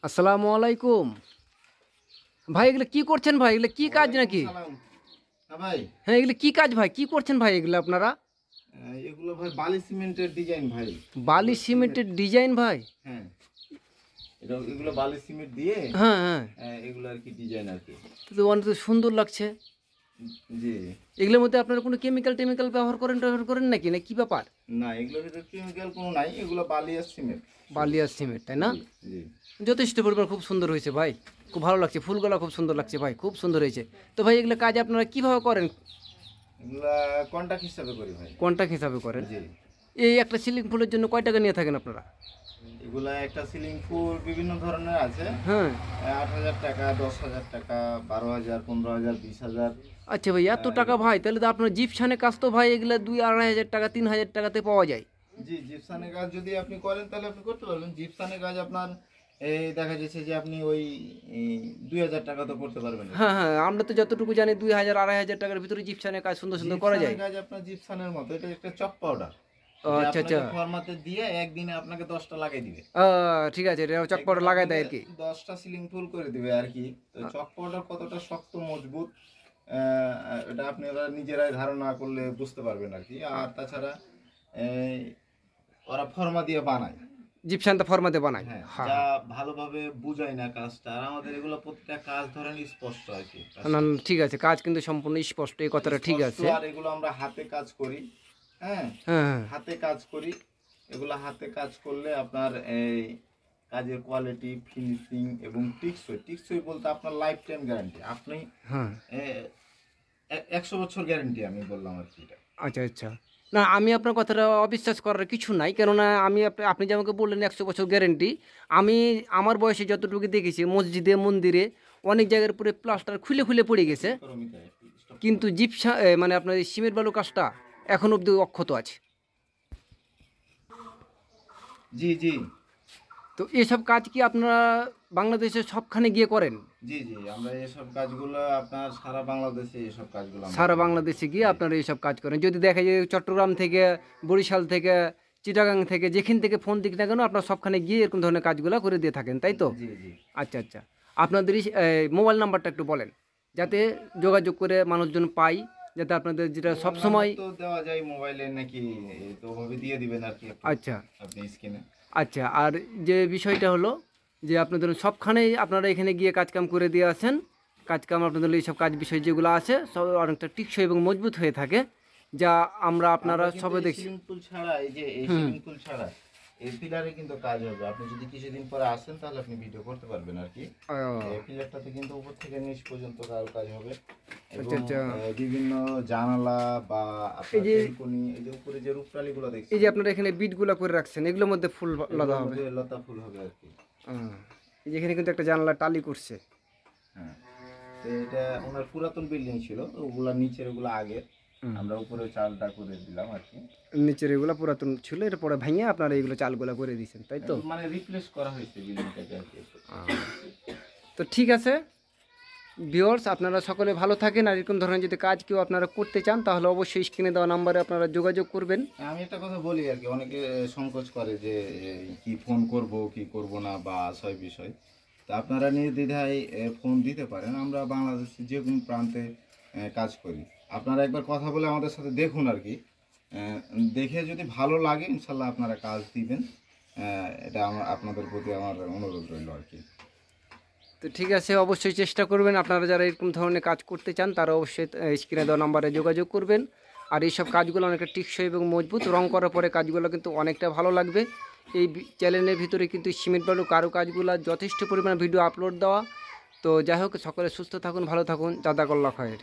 আসসালামু আলাইকুম ভাই, এগুলো কি করছেন ভাই? এগুলো কি কাজ নাকি? হ্যাঁ, এগুলো কি কাজ ভাই? কি করছেন ভাই এগুলো আপনারা? এগুলো ভাই বালি সিমেন্টের ডিজাইন ভাই। বালি সিমেন্টের ডিজাইন ভাই? হ্যাঁ, এগুলো বালি সিমেন্ট দিয়ে হ্যাঁ হ্যাঁ, এগুলো আর কি ডিজাইন আর কি। তো অনেক সুন্দর লাগছে। জি, এগুলোর মধ্যে আপনারা কোনো কেমিক্যাল ব্যবহার করেন নাকি, না কি ব্যাপার? না, এগুলোর ভিতরে কেমিক্যাল কোনো নাই, এগুলো বালি আর সিমেন্ট। বালি আর সিমেন্ট, তাই না? জি, যথেষ্ট পরিমাণ খুব সুন্দর হয়েছে ভাই, খুব ভালো লাগছে, ফুলগুলো খুব সুন্দর লাগছে ভাই, খুব সুন্দর হয়েছে। তো ভাই এগুলো কাজ আপনারা কিভাবে করেন? এগুলা কন্ট্রাক্ট হিসাবে করি ভাই। কন্ট্রাক্ট হিসাবে করেন? জি। এই একটা সিলিং ফুলের জন্য কয় টাকা নিয়ে থাকেন আপনারা? এগুলা একটা সিলিং ফুল বিভিন্ন ধরনের আছে। হ্যাঁ, 8,000 টাকা, 10,000 টাকা, 12,000, 15,000, 20,000। আচ্ছা ভাই, এত টাকা ভাই? তাহলে তো আপনার জিপসানে কাজ তো ভাই এগুলো 2-2,500 টাকা 3,000 টাকাতে পাওয়া যায়। জি, জিপসানের কাজ যদি আপনি করেন তাহলে আপনি করতে পারবেন। জিপসানের কাজ আপনার এই দেখা যাচ্ছে যে আপনি ওই 2,000 টাকা তো করতে পারবেন। হ্যাঁ হ্যাঁ, আমরা তো যতটুকু জানি 2,000-2,500 টাকার ভিতরে জিপসানের কাজ সুন্দর সুন্দর করা যায়। কাজ আপনার জিপসানের মতো, এটা একটা চক পাউডার। আচ্ছা আচ্ছা, ফরমাতে দিয়ে একদিনে আপনাকে 10টা লাগাই দিবে। ঠিক আছে, এটা চক পাউডার লাগাই দেয় আর কি। 10টা সিলিং ফুল করে দিবে আর কি। তো চক পাউডার কতটা শক্ত মজবুত এটা আপনারা নিজেরাই ধারণা করলে বুঝতে পারবেন আর কি। আর তাছাড়া ওরা ফর্মা দিয়ে বানায়, জিপসানটা ফরমাতে বানায়। হ্যাঁ, হ্যাঁ, যা ভালোভাবে বুঝায় না কাজটা। আর আমাদের এগুলো প্রত্যেকটা কাজ ধরেন স্পষ্ট আর কি। না না, ঠিক আছে, কাজ কিন্তু সম্পূর্ণ স্পষ্ট, এই কথাটা ঠিক আছে। আর এগুলো আমরা হাতে কাজ করি। হ্যাঁ হ্যাঁ, হাতে কাজ করি। এগুলো হাতে কাজ করলে আপনার এই কাজের কোয়ালিটি, ফিনিশিং এবং টিকসই বলতে আপনার লাইফ টাইম গ্যারান্টি। আপনি হ্যাঁ, 100 বছর গ্যারান্টি আমি বললাম আর কি। আচ্ছা আচ্ছা, না আমি আপনার কথাটা অবিশ্বাস করার কিছু নাই, কেননা আমি আপনি যে আমাকে বললেন 100 বছর গ্যারেন্টি, আমি আমার বয়সে যতটুকু দেখেছি মসজিদে মন্দিরে অনেক জায়গার পুরো প্লাস্টার খুলে খুলে পড়ে গেছে, কিন্তু জিপসা মানে আপনার এই সিমেন্ট বালু কাজটা এখন অবধি অক্ষত আছে। জি জি, তো এসব কাজ কি আপনারা বাংলাদেশে সবখানে গিয়ে করেন? জি জি, আমরা এসব কাজগুলো আপনার সারা বাংলাদেশে এসব কাজগুলো সারা বাংলাদেশে গিয়ে আপনারা এইসব কাজ করেন? যদি দেখা যায় চট্টগ্রাম থেকে, বরিশাল থেকে, চিটাগাং থেকে, যেখান থেকে ফোন দিক না কেন আপনারা সবখানে গিয়ে এরকম ধরনের কাজগুলো করে দিয়ে থাকেন, তাই তো? জি জি। আচ্ছা আচ্ছা, আপনাদের মোবাইল নাম্বারটা একটু বলেন, যাতে যোগাযোগ করে মানুষজন পাই, যাতে আপনাদের যেটা সবসময় তো দেওয়া যায় মোবাইলে নাকি, তো ওভাবে দিয়ে দিবেন আর কি আচ্ছা আপনি স্ক্রিনে। আচ্ছা, আর যে বিষয়টা হলো যে আপনাদের সবখানেই আপনারা এখানে গিয়ে কাজকাম করে দিয়ে আসেন, কাজকাম আপনাদের এইসব কাজ বিষয় যেগুলো আছে সব অনেকটা টিকসই এবং মজবুত হয়ে থাকে, যা আমরা আপনারা সবে দেখছি। সিম্পল ছাড়া এই যে এই সিম্পল ছাড়া এই পিলারে কিন্তু কাজ হবে। আপনি যদি কিছুদিন পরে আসেন তাহলে আপনি ভিডিও করতে পারবেন আর কি। এই পিলারটাতে কিন্তু উপর থেকে নিচ পর্যন্ত কাজ হবে। বিভিন্ন জানালা বা আপনার বেলকনি, এই যে উপরে যে রূপটালিগুলো দেখছেন, এই যে আপনারা এখানে বিটগুলো করে রাখছেন, এগুলোর মধ্যে ফুল লতা হবে, লতা ফুল হবে আর কি। এই যে এখানে কিন্তু একটা জানালা টালি করছে। হ্যাঁ, তো এটা ওনার পুরাতন বিল্ডিং ছিল, ওগুলা নিচের ওগুলো আগে, আমরা উপরে চালটা করে দিলাম আর কি। নিচের এগুলো পুরাতন ছিল, এরপরে ভেঙে আপনারা এইগুলো চালগুলো করে দিয়েছেন, তাই তো? মানে রিপ্লেস করা হয়েছে বিল্ডিংটাকে আর কি। তো ঠিক আছে ভিউয়ার্স, আপনারা সকলে ভালো থাকেন। আর এরকম ধরনের যদি কাজ কেউ আপনারা করতে চান তাহলে অবশ্যই স্ক্রিনে দেওয়া নাম্বারে আপনারা যোগাযোগ করবেন। আমি একটা কথা বলি আর কি, অনেকে সংকোচ করে যে কি ফোন করব কি করব না বা আশয় বিষয়। তা আপনারা নির্দ্বিধায় ফোন দিতে পারেন। আমরা বাংলাদেশের যে কোনো প্রান্তে কাজ করি। আপনারা একবার কথা বলে আমাদের সাথে দেখুন আর কি। দেখে যদি ভালো লাগে ইনশাল্লাহ আপনারা কাজ দিবেন। এটা আপনাদের প্রতি আমার অনুরোধ রইল আর কি। তো ঠিক আছে, অবশ্যই চেষ্টা করবেন। আপনারা যারা এরকম ধরনের কাজ করতে চান তারা অবশ্যই স্ক্রিনে দেওয়া নাম্বারে যোগাযোগ করবেন। আর এইসব কাজগুলো অনেকটা টিকসই এবং মজবুত, রং করার পরে কাজগুলো কিন্তু অনেকটা ভালো লাগবে। এই চ্যানেলের ভিতরে কিন্তু সিমেন্ট বালু কারু কাজগুলো যথেষ্ট পরিমাণে ভিডিও আপলোড দেওয়া। তো যাই হোক, সকলে সুস্থ থাকুন, ভালো থাকুন, জাযাকাল্লাহু খাইর।